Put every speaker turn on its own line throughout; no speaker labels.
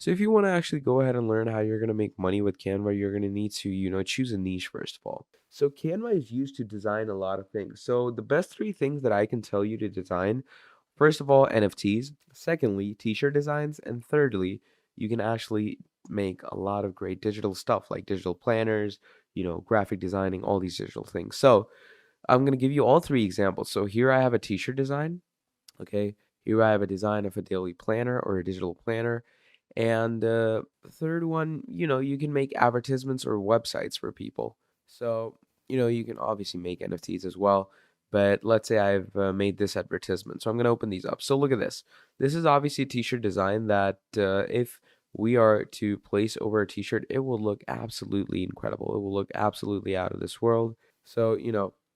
So if you want to actually go ahead and learn how you're going to make money with Canva, you're going to need to, choose a niche first of all. So Canva is used to design a lot of things. So the best three things that I can tell you to design, first of all, NFTs, secondly, t-shirt designs, and thirdly, you can actually make a lot of great digital stuff like digital planners, graphic designing, all these digital things. So I'm going to give you all three examples. So here I have a t-shirt design. Okay. Here I have a design of a daily planner or a digital planner. And third one, you can make advertisements or websites for people. So, you can obviously make NFTs as well. But let's say I've made this advertisement. So I'm going to open these up. So look at this. This is obviously a t-shirt design that if we are to place over a t-shirt, it will look absolutely incredible. It will look absolutely out of this world. So,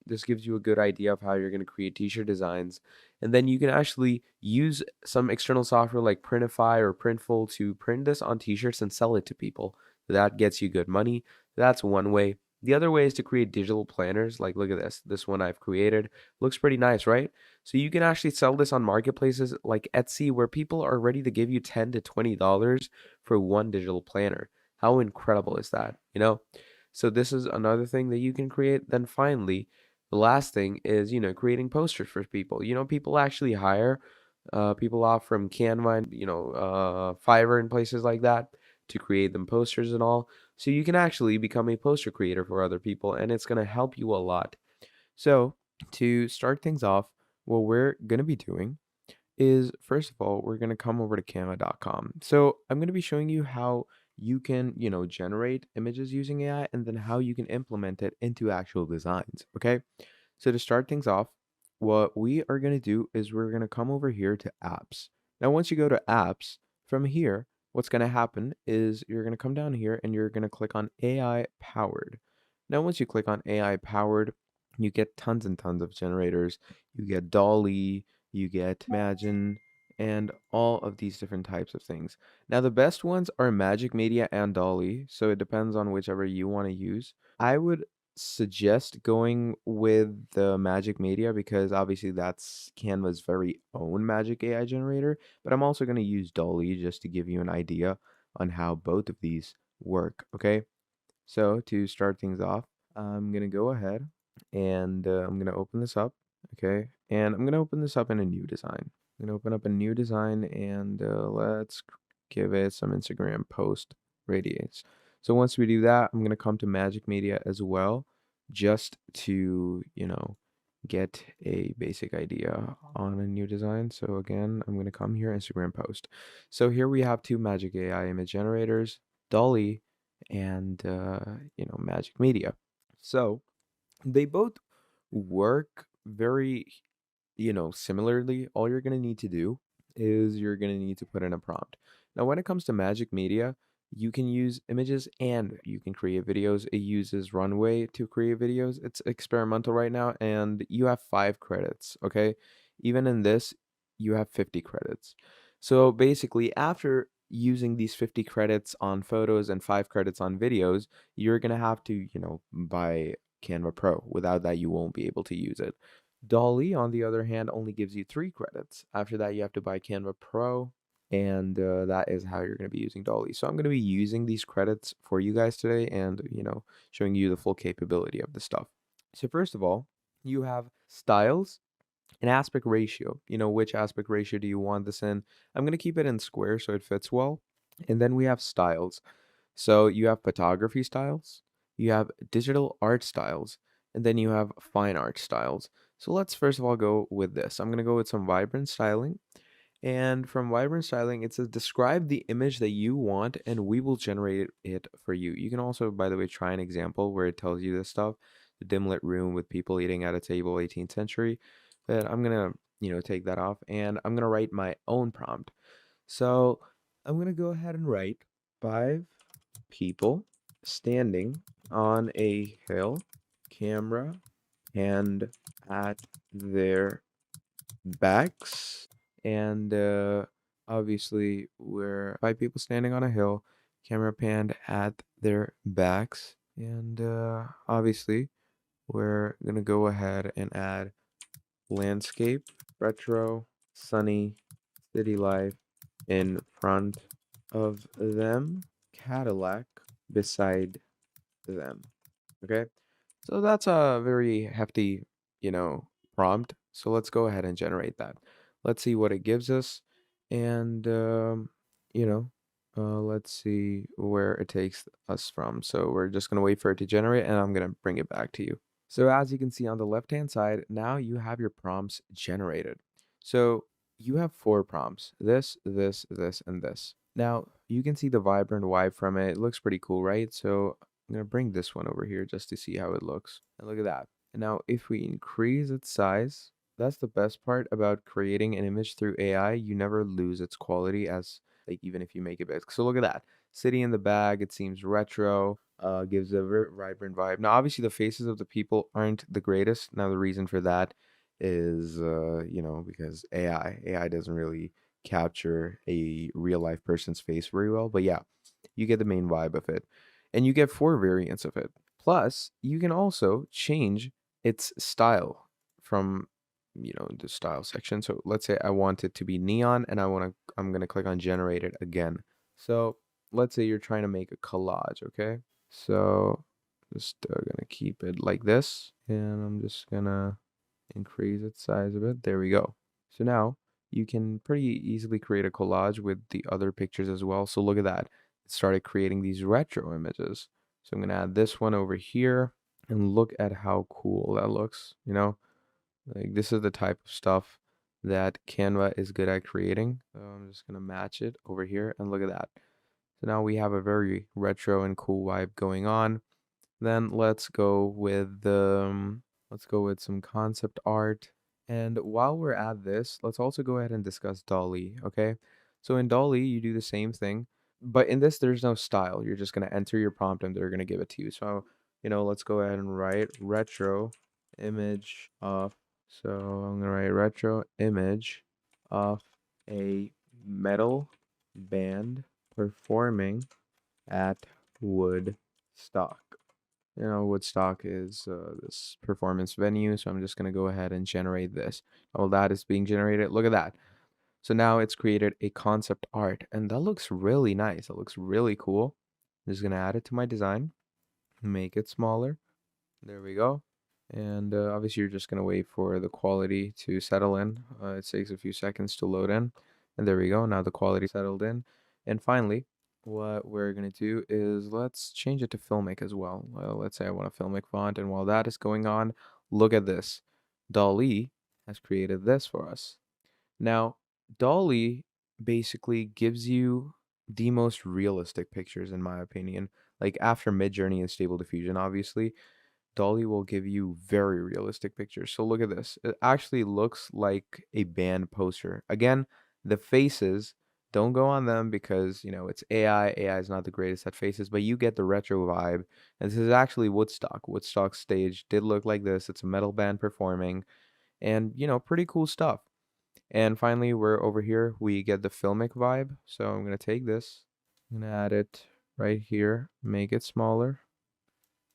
this gives you a good idea of how you're going to create t-shirt designs. And then you can actually use some external software like Printify or Printful to print this on t-shirts and sell it to people. That gets you good money. That's one way. The other way is to create digital planners. Like, look at this. This one I've created. Looks pretty nice, right? So you can actually sell this on marketplaces like Etsy where people are ready to give you $10 to $20 for one digital planner. How incredible is that? So this is another thing that you can create. Then finally, the last thing is, creating posters for people. People actually hire people off from Canva and, Fiverr and places like that to create them posters and all. So you can actually become a poster creator for other people, and it's going to help you a lot. So to start things off, what we're going to be doing is, first of all, we're going to come over to canva.com. So I'm going to be showing you how you can, generate images using AI and then how you can implement it into actual designs. Okay. So to start things off, what we are going to do is we're going to come over here to apps. Now, once you go to apps, from here, what's going to happen is you're going to come down here and you're going to click on AI powered. Now, once you click on AI powered, you get tons and tons of generators. You get Dolly, you get Imagine, and all of these different types of things. Now, the best ones are Magic Media and Dolly, so it depends on whichever you want to use. I would suggest going with the Magic Media because obviously that's Canva's very own Magic AI generator, but I'm also going to use Dolly just to give you an idea on how both of these work, okay? So to start things off, I'm going to go ahead and I'm going to open this up, okay? And I'm going to open this up in a new design. I'm going to open up a new design and let's give it some Instagram post radiates. So once we do that, I'm going to come to Magic Media as well, just to, get a basic idea on a new design. So again, I'm going to come here, Instagram post. So here we have two Magic AI image generators, Dolly and, Magic Media. So they both work very, similarly. All you're going to need to do is you're going to need to put in a prompt. Now, when it comes to Magic Media, you can use images and you can create videos. It uses Runway to create videos. It's experimental right now, and you have 5 credits, okay? Even in this, you have 50 credits. So basically, after using these 50 credits on photos and 5 credits on videos, you're going to have to, buy Canva Pro. Without that, you won't be able to use it. Dolly, on the other hand, only gives you 3 credits. After that, you have to buy Canva Pro, and that is how you're going to be using Dolly. So I'm going to be using these credits for you guys today and, showing you the full capability of the stuff. So first of all, you have styles and aspect ratio. Which aspect ratio do you want this in? I'm going to keep it in square so it fits well. And then we have styles. So you have photography styles, you have digital art styles, and then you have fine art styles. So let's first of all go with this. I'm going to go with some vibrant styling. And from vibrant styling, it says describe the image that you want and we will generate it for you. You can also, by the way, try an example where it tells you this stuff. The dim lit room with people eating at a table, 18th century. But I'm going to, take that off and I'm going to write my own prompt. So I'm going to go ahead and write 5 people standing on a hill, camera hand at their backs, and obviously we're 5 people standing on a hill, camera panned at their backs, and obviously we're gonna go ahead and add landscape, retro, sunny, city life in front of them, Cadillac beside them. Okay. So that's a very hefty, you know, prompt. So let's go ahead and generate that. Let's see what it gives us. And, you know, let's see where it takes us from. So we're just going to wait for it to generate and I'm going to bring it back to you. So as you can see on the left-hand side, now you have your prompts generated. So you have four prompts, this, and this. Now you can see the vibrant vibe from it. It looks pretty cool, right? So I'm gonna bring this one over here just to see how it looks. And look at that. And now if we increase its size, that's the best part about creating an image through AI. You never lose its quality as like even if you make it big. So look at that. City in the bag, it seems retro, gives a very vibrant vibe. Now obviously the faces of the people aren't the greatest. Now the reason for that is because AI doesn't really capture a real life person's face very well. But yeah, you get the main vibe of it and you get four variants of it. Plus, you can also change its style from, the style section. So let's say I want it to be neon and I'm going to click on generate it again. So let's say you're trying to make a collage, okay? So just going to keep it like this and I'm just going to increase its size a bit. There we go. So now you can pretty easily create a collage with the other pictures as well. So look at that. It started creating these retro images. So I'm going to add this one over here and look at how cool that looks. Like this is the type of stuff that Canva is good at creating. So I'm just going to match it over here and look at that. So now we have a very retro and cool vibe going on. Then let's go with some concept art. And while we're at this, let's also go ahead and discuss Dolly, okay? So in Dolly, you do the same thing, but in this, there's no style. You're just gonna enter your prompt and they're gonna give it to you. So, let's go ahead and write retro image of, so I'm gonna write retro image of a metal band performing at Woodstock. Woodstock is this performance venue, so I'm just going to go ahead and generate this. All that is being generated. Look at that. So now it's created a concept art, and that looks really nice. It looks really cool. I'm just going to add it to my design, make it smaller. There we go. And obviously, you're just going to wait for the quality to settle in. It takes a few seconds to load in. And there we go. Now the quality settled in. And finally, what we're going to do is let's change it to Filmic as well. Let's say I want a Filmic font. And while that is going on, look at this. DALL-E has created this for us. Now, DALL-E basically gives you the most realistic pictures, in my opinion. Like after Midjourney and Stable Diffusion, obviously Dolly will give you very realistic pictures. So look at this. It actually looks like a band poster. Again, the faces, don't go on them because, it's AI. AI is not the greatest at faces, but you get the retro vibe. And this is actually Woodstock. Woodstock stage did look like this. It's a metal band performing and, pretty cool stuff. And finally, we're over here. We get the filmic vibe. So I'm going to take this. I'm going to add it right here, make it smaller.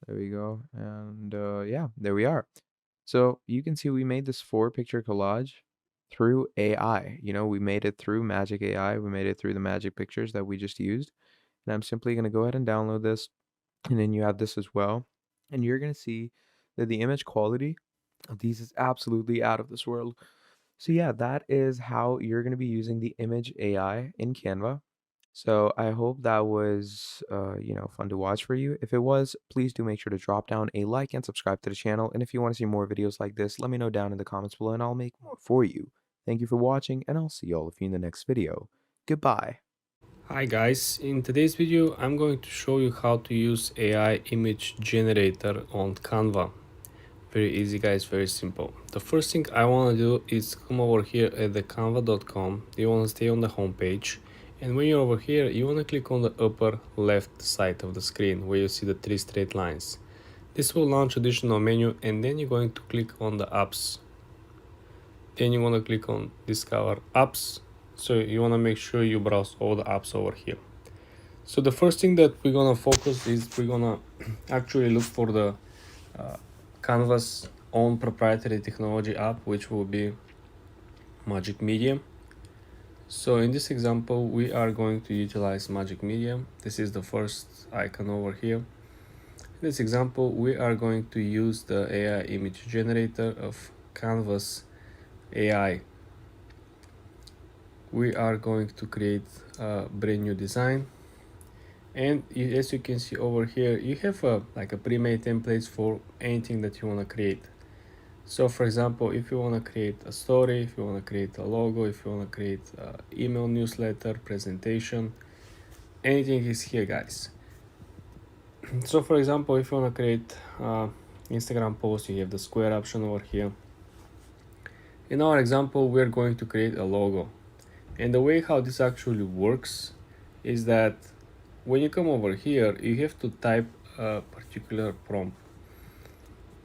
There we go. And yeah, there we are. So you can see we made this four picture collage through AI. We made it through Magic AI. We made it through the Magic Pictures that we just used. And I'm simply going to go ahead and download this. And then you have this as well. And you're going to see that the image quality of these is absolutely out of this world. So yeah, that is how you're going to be using the image AI in Canva. So I hope that was, fun to watch for you. If it was, please do make sure to drop down a like and subscribe to the channel. And if you want to see more videos like this, let me know down in the comments below and I'll make more for you. Thank you for watching and I'll see all of you in the next video. Goodbye.
Hi guys, in today's video I'm going to show you how to use AI image generator on Canva. Very easy guys, very simple. The first thing I want to do is come over here at the canva.com. You want to stay on the home page, and when you're over here you want to click on the upper left side of the screen where you see the three straight lines. This will launch additional menu, and then you're going to click on the apps. Then you want to click on discover apps. So you want to make sure you browse all the apps over here. So the first thing that we're gonna focus is we're gonna actually look for the Canva's own proprietary technology app, which will be Magic Media. So in this example, we are going to utilize Magic Media. This is the first icon over here. In this example, we are going to use the AI image generator of Canvas AI. We are going to create a brand new design. And as you can see over here, you have like a pre-made templates for anything that you want to create. So for example, if you want to create a story, if you want to create a logo, if you want to create an email newsletter, presentation, anything is here, guys. So for example, if you want to create Instagram post, you have the square option over here. In our example, we're going to create a logo. And the way how this actually works is that when you come over here, you have to type a particular prompt.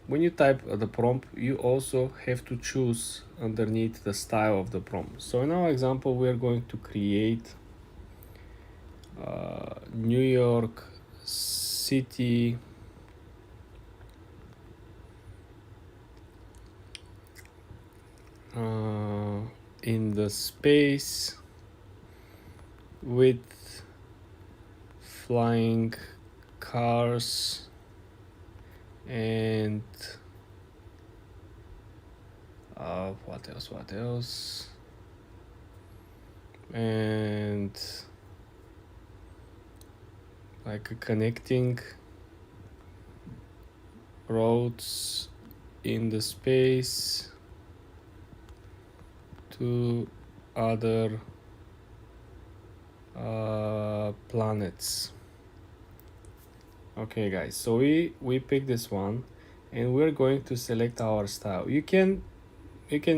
When you type the prompt, you also have to choose underneath the style of the prompt. So in our example, we are going to create New York City in the space with flying cars and what else, and like connecting roads in the space to other planets. Okay guys, so we pick this one and we're going to select our style. You can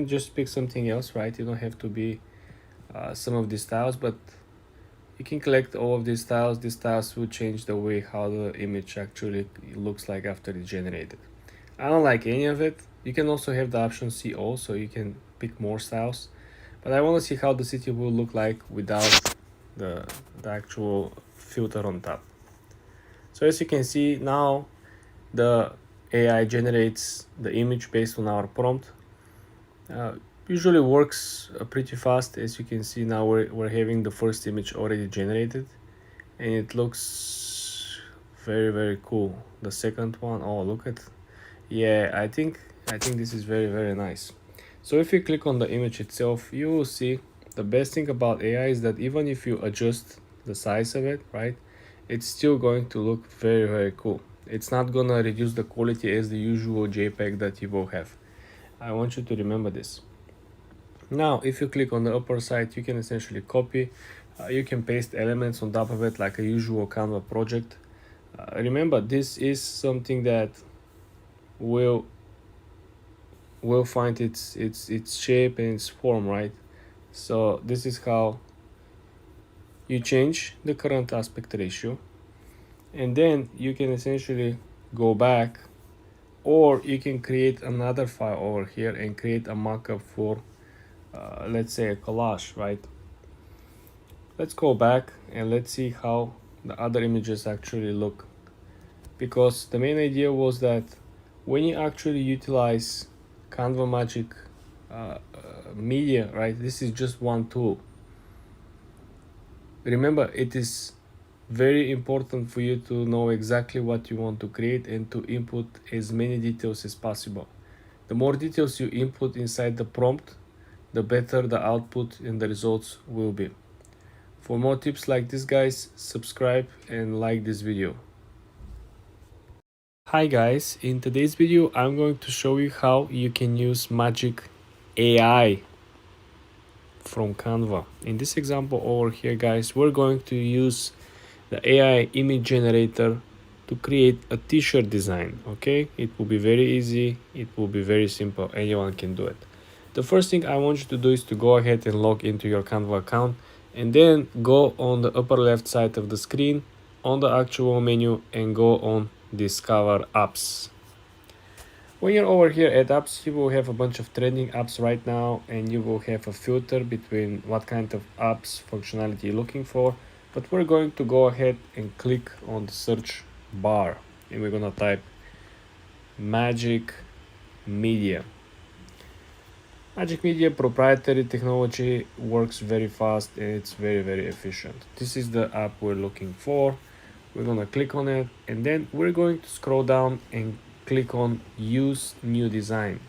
just pick something else, right? You don't have to be some of these styles, but you can collect all of these styles. These styles will change the way how the image actually looks like after it's generated. I don't like any of it. You can also have the option see all, so you can pick more styles, but I want to see how the city will look like without the actual filter on top. So as you can see now, the AI generates the image based on our prompt. Usually works pretty fast. As you can see now, we're having the first image already generated, and it looks very cool. The second one, oh look at, yeah, I think this is very nice. So if you click on the image itself, you will see the best thing about AI is that even if you adjust the size of it, right, it's still going to look very cool. It's not gonna reduce the quality as the usual JPEG that you will have. I want you to remember this. Now if you click on the upper side, you can essentially copy, you can paste elements on top of it like a usual Canva project. Remember, this is something that will find its shape and its form, right? So this is how you change the current aspect ratio, and then you can essentially go back, or you can create another file over here and create a mockup for let's say a collage, right? Let's go back and let's see how the other images actually look, because the main idea was that when you actually utilize Canva Magic media, right, this is just one tool. Remember, it is very important for you to know exactly what you want to create and to input as many details as possible. The more details you input inside the prompt, the better the output and the results will be. For more tips like this, guys, subscribe and like this video. Hi guys, in today's video I'm going to show you how you can use Magic AI from Canva. In this example over here, guys, we're going to use the AI image generator to create a t-shirt design. Okay, it will be very easy, it will be very simple, anyone can do it. The first thing I want you to do is to go ahead and log into your Canva account, and then go on the upper left side of the screen on the actual menu and go on discover apps. When you're over here at apps, you will have a bunch of trending apps right now, and you will have a filter between what kind of apps functionality you're looking for. But we're going to go ahead and click on the search bar, and we're gonna type Magic Media. Magic Media proprietary technology works very fast and it's very efficient. This is the app we're looking for. We're gonna click on it and then we're going to scroll down and click on use new design.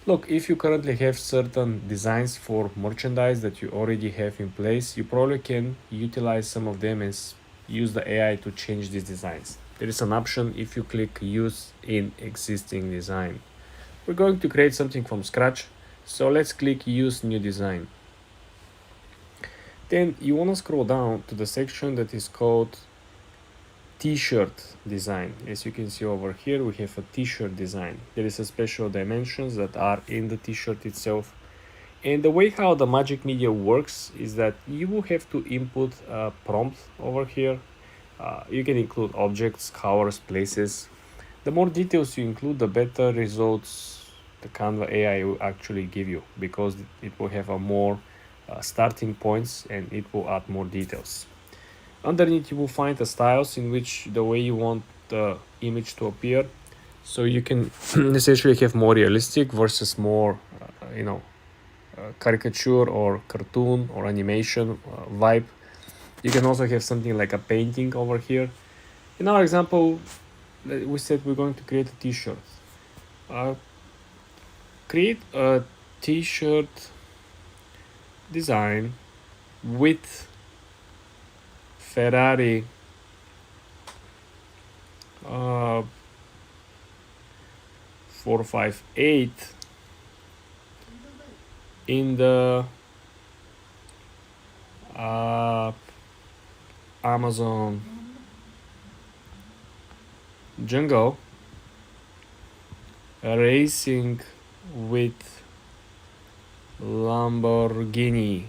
Look, if you currently have certain designs for merchandise that you already have in place, you probably can utilize some of them and use the AI to change these designs. There is an option if you click use in existing design. We're going to create something from scratch, so let's click use new design. Then you want to scroll down to the section that is called t-shirt design. As you can see over here, we have a t-shirt design. There is a special dimensions that are in the t-shirt itself. And the way how the Magic Media works is that you will have to input a prompt over here. You can include objects, colors, places. The more details you include, the better results the Canva AI will actually give you, because it will have a more starting points and it will add more details. Underneath you will find the styles in which the way you want the image to appear, so you can essentially have more realistic versus more caricature or cartoon or animation vibe. You can also have something like a painting over here. In our example, we said we're going to create a t-shirt. Create a t-shirt design with Ferrari 458 in the Amazon jungle, racing with Lamborghini,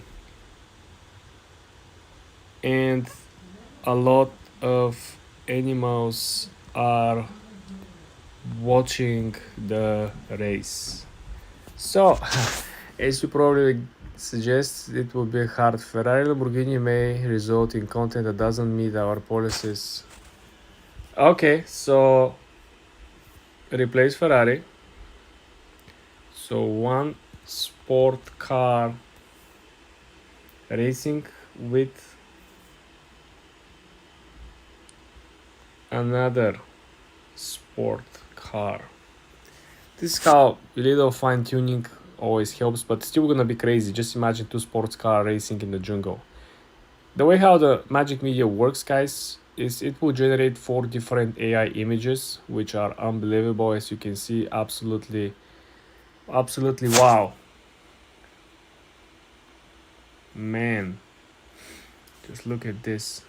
and a lot of animals are watching the race. So, as you probably suggest, it will be hard. Ferrari Lamborghini may result in content that doesn't meet our policies. Okay, so replace Ferrari. So one sport car racing with another sport car. This is how a little fine tuning always helps, but still gonna be crazy. Just imagine two sports car racing in the jungle. The way how the Magic Media works, guys, is it will generate 4 different AI images, which are unbelievable. As you can see, absolutely wow. Man, just look at this.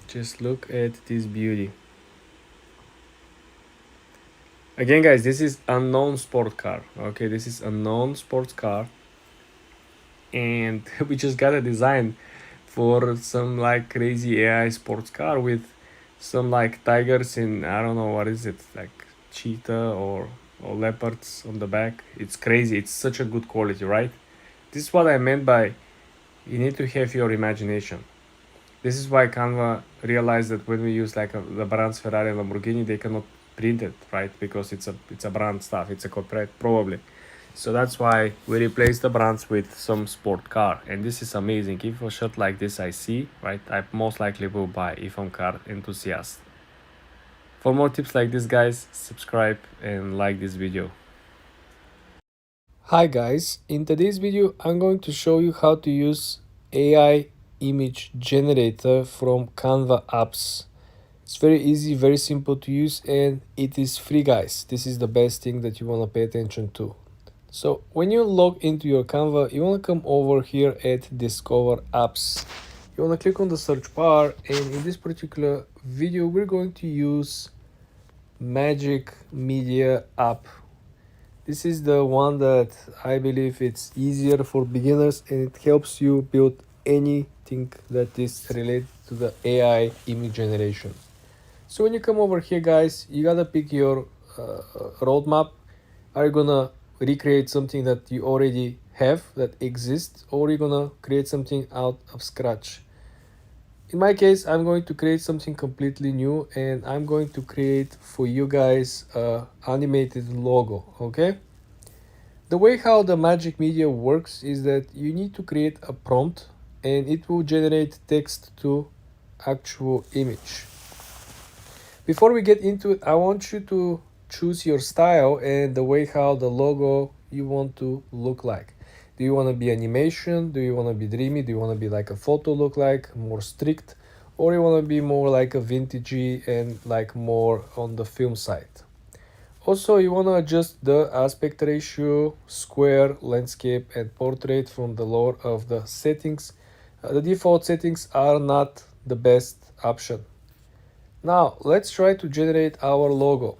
Just look at this beauty. Again, guys, this is a known sport car. Okay, this is a known sports car, and we just got a design for some like crazy AI sports car with some like tigers in, I don't know what is it, like cheetah or leopards on the back. It's crazy. It's such a good quality, right? This is what I meant by you need to have your imagination. This is why Canva realized that when we use like the brands Ferrari and Lamborghini, they cannot print it, right? Because it's a brand stuff. It's a corporate probably. So that's why we replace the brands with some sport car, and this is amazing. If a shot like this I see, right, I most likely will buy if I'm car enthusiast. For more tips like this, guys, subscribe and like this video. Hi guys, in today's video I'm going to show you how to use AI image generator from Canva apps. It's very easy, very simple to use, and it is free, guys. This is the best thing that you want to pay attention to. So when you log into your Canva, you want to come over here at Discover Apps. You want to click on the search bar, and in this particular video, we're going to use Magic Media app. This is the one that I believe it's easier for beginners, and it helps you build anything that is related to the AI image generation. So when you come over here, guys, you gotta pick your roadmap. Are you gonna recreate something that you already have that exists, or are you gonna create something out of scratch? In my case, I'm going to create something completely new, and I'm going to create for you guys a animated logo, okay? The way how the Magic Media works is that you need to create a prompt and it will generate text to actual image. Before we get into it, I want you to choose your style and the way how the logo you want to look like. Do you want to be animation? Do you want to be dreamy? Do you want to be like a photo look like, more strict? Or you want to be more like a vintagey and like more on the film side? Also, you want to adjust the aspect ratio, square, landscape, and portrait from the lower of the settings. The default settings are not the best option. Now, let's try to generate our logo.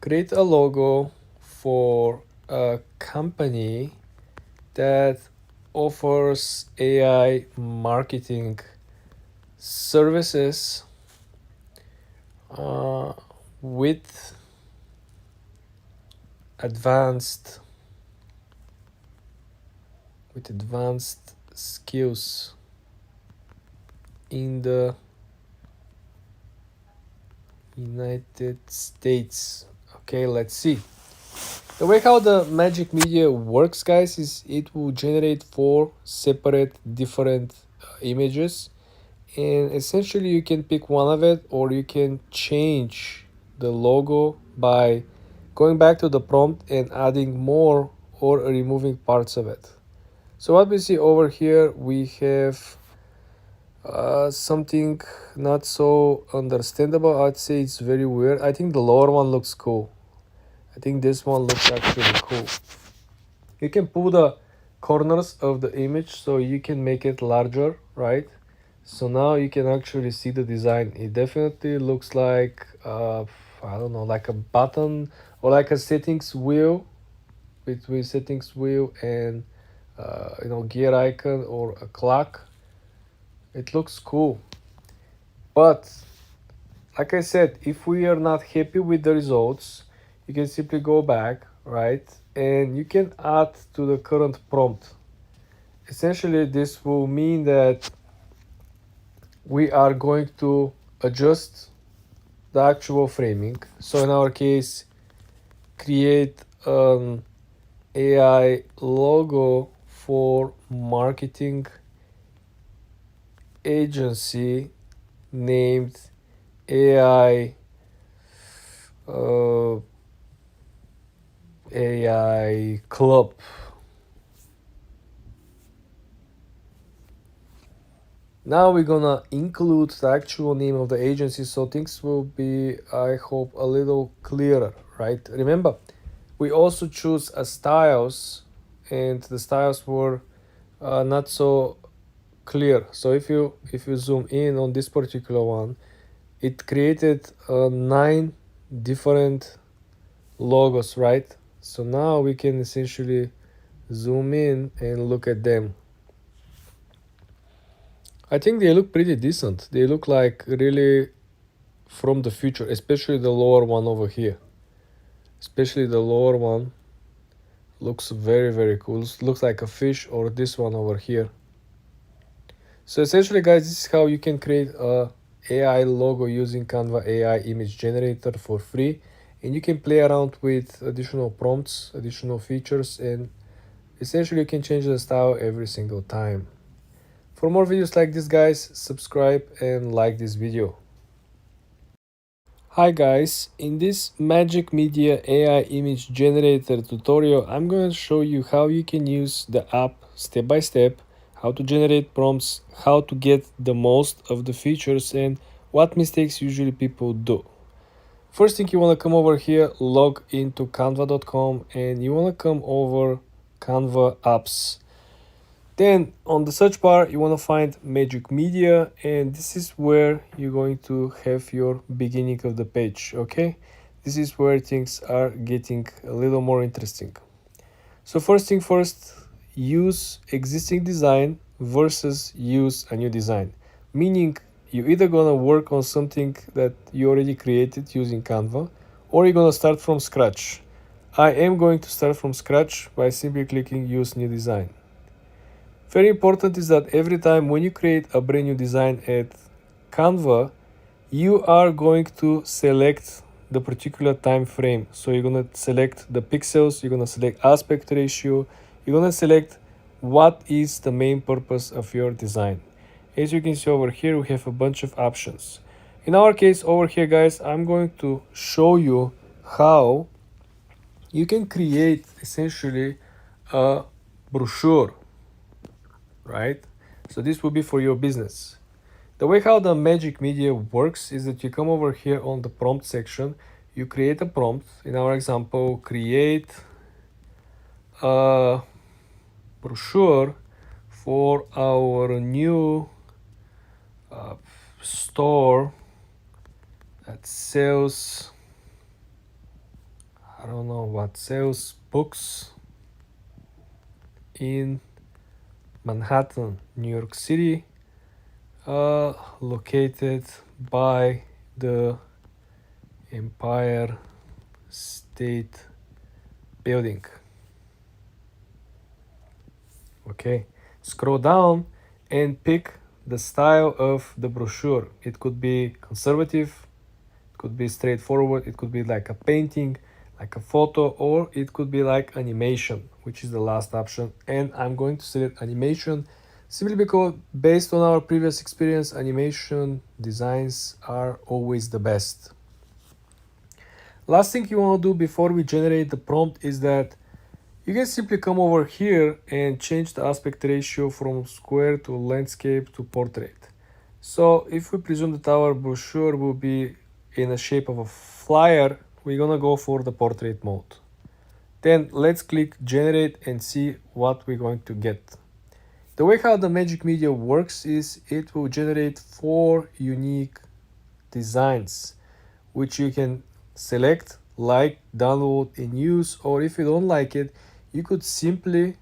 Create a logo for a company that offers AI marketing services with advanced skills in the United States. Okay, let's see. The way how the Magic Media works, guys, is it will generate 4 separate different images, and essentially you can pick one of it, or you can change the logo by going back to the prompt and adding more or removing parts of it. So what we see over here, we have something not so understandable. I'd say it's very weird. I think the lower one looks cool. I think this one looks actually cool. You can pull the corners of the image so you can make it larger, right? So now you can actually see the design. It definitely looks like I don't know, like a button or like a settings wheel, between settings wheel and gear icon or a clock. It looks cool. But like I said, if we are not happy with the results, you can simply go back, right? And you can add to the current prompt. Essentially, this will mean that we are going to adjust the actual framing. So in our case, create an AI logo for marketing agency named AI AI Club. Now we're gonna include the actual name of the agency so things will be, I hope, a little clearer, right? Remember, we also choose a styles, and the styles were not so clear. So if you zoom in on this particular one, it created 9 different logos, right? So now we can essentially zoom in and look at them. I think they look pretty decent. They look like really from the future, especially the lower one over here. Especially the lower one looks very, very cool. Looks like a fish, or this one over here. So essentially, guys, this is how you can create a AI logo using Canva AI image generator for free. And you can play around with additional prompts, additional features, and essentially you can change the style every single time. For more videos like this, guys, subscribe and like this video. Hi guys, in this Magic Media AI image generator tutorial, I'm going to show you how you can use the app step by step, how to generate prompts, how to get the most of the features, and what mistakes usually people do. First thing, you want to come over here, log into canva.com, and you want to come over Canva apps. Then on the search bar, you want to find Magic Media, and this is where you're going to have your beginning of the page, okay? This is where things are getting a little more interesting. So first thing first, use existing design versus use a new design. Meaning you're either gonna work on something that you already created using Canva, or you're gonna start from scratch. I am going to start from scratch by simply clicking use new design. Very important is that every time when you create a brand new design at Canva, you are going to select the particular time frame. So you're going to select the pixels, you're going to select aspect ratio, you're going to select what is the main purpose of your design. As you can see over here, we have a bunch of options. In our case over here, guys, I'm going to show you how you can create essentially a brochure, right? So this will be for your business. The way how the Magic Media works is that you come over here on the prompt section, you create a prompt. In our example, create a brochure for our new store that sells, I don't know what, sells books in Manhattan, New York City, located by the Empire State Building. Okay, scroll down and pick the style of the brochure. It could be conservative, it could be straightforward, it could be like a painting, like a photo, or it could be like animation, which is the last option. And I'm going to select animation simply because based on our previous experience, animation designs are always the best. Last thing you want to do before we generate the prompt is that you can simply come over here and change the aspect ratio from square to landscape to portrait. So if we presume that our brochure will be in the shape of a flyer, we're gonna go for the portrait mode. Then let's click generate and see what we're going to get. The way how the Magic Media works is it will generate 4 unique designs, which you can select, like, download and use, or if you don't like it, you could simply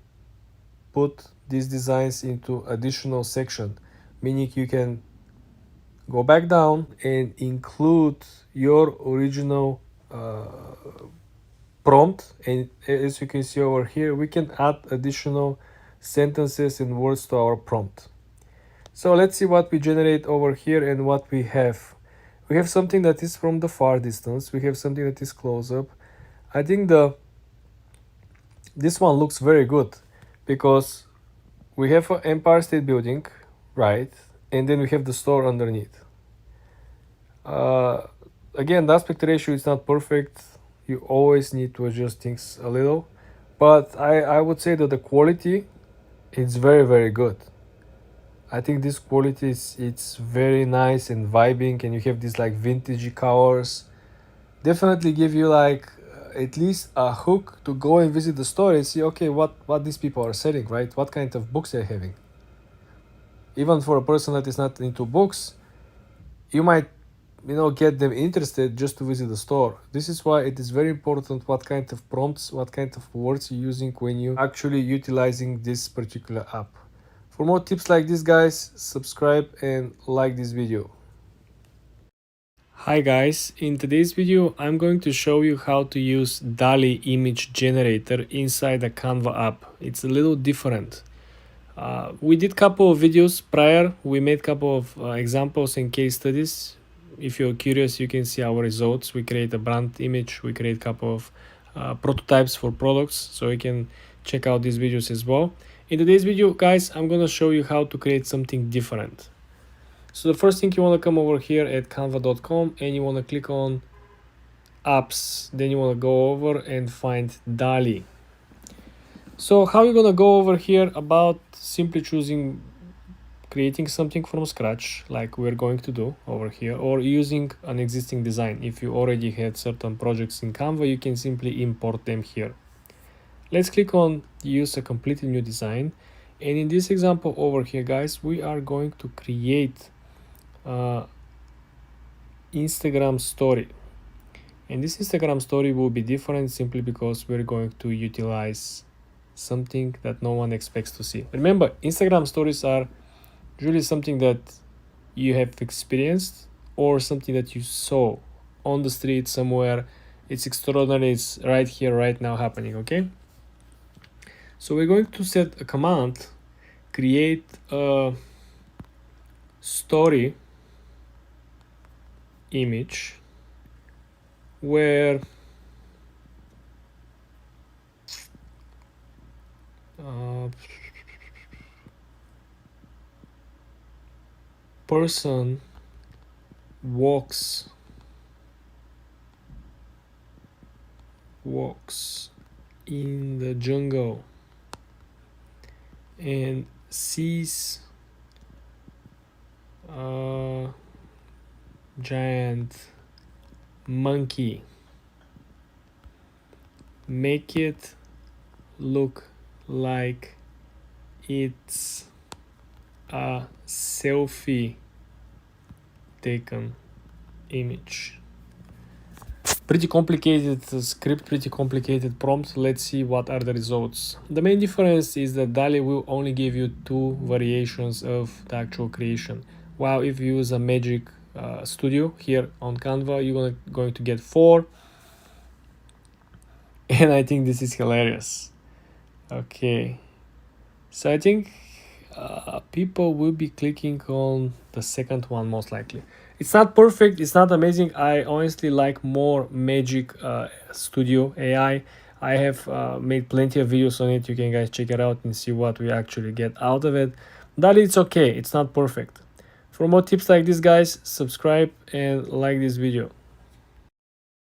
put these designs into additional section, meaning you can go back down and include your original prompt. And as you can see over here, we can add additional sentences and words to our prompt. So let's see what we generate over here and what we have. We have something that is from the far distance. We have something that is close up. I think this one looks very good because we have an Empire State Building, right? And then we have the store underneath. Again, the aspect ratio is not perfect. You always need to adjust things a little. But I would say that the quality is very, very good. I think this quality it's very nice and vibing, and you have these like vintagey colors. Definitely give you like at least a hook to go and visit the store and see, okay, what these people are selling, right? What kind of books they're having. Even for a person that is not into books, you might get them interested just to visit the store. This is why it is very important what kind of prompts, what kind of words you're using when you actually utilizing this particular app. For more tips like this, guys, subscribe and like this video. Hi guys, in today's video I'm going to show you how to use DALL-E image generator inside the Canva app. It's a little different. We did couple of videos prior, we made couple of examples and case studies. If you're curious, you can see our results. We create a brand image, we create couple of prototypes for products, so you can check out these videos as well. In today's video, guys, I'm gonna show you how to create something different. So the first thing, you want to come over here at canva.com and you want to click on apps. Then you want to go over and find DALL-E. So how you're gonna go over here about simply choosing creating something from scratch like we're going to do over here, or using an existing design. If you already had certain projects in Canva, you can simply import them here. Let's click on use a completely new design, and in this example over here, guys, we are going to create Instagram story, and this Instagram story will be different simply because we're going to utilize something that no one expects to see. Remember, Instagram stories are usually something that you have experienced or something that you saw on the street somewhere. It's extraordinary, it's right here right now happening. Okay, so we're going to set a command create a story image where person walks in the jungle and sees a giant monkey. Make it look like it's a selfie taken image. Pretty complicated script, pretty complicated prompt. Let's see what are the results. The main difference is that DALL-E will only give you 2 variations of the actual creation, while if you use a Magic Studio here on Canva, you're going to get 4. And I think this is hilarious. Okay, so I think people will be clicking on the second one most likely. It's not perfect, it's not amazing. I honestly like more Magic Studio AI. I have made plenty of videos on it. You can guys check it out and see what we actually get out of it. That it's okay, it's not perfect. For more tips like this, guys, subscribe and like this video.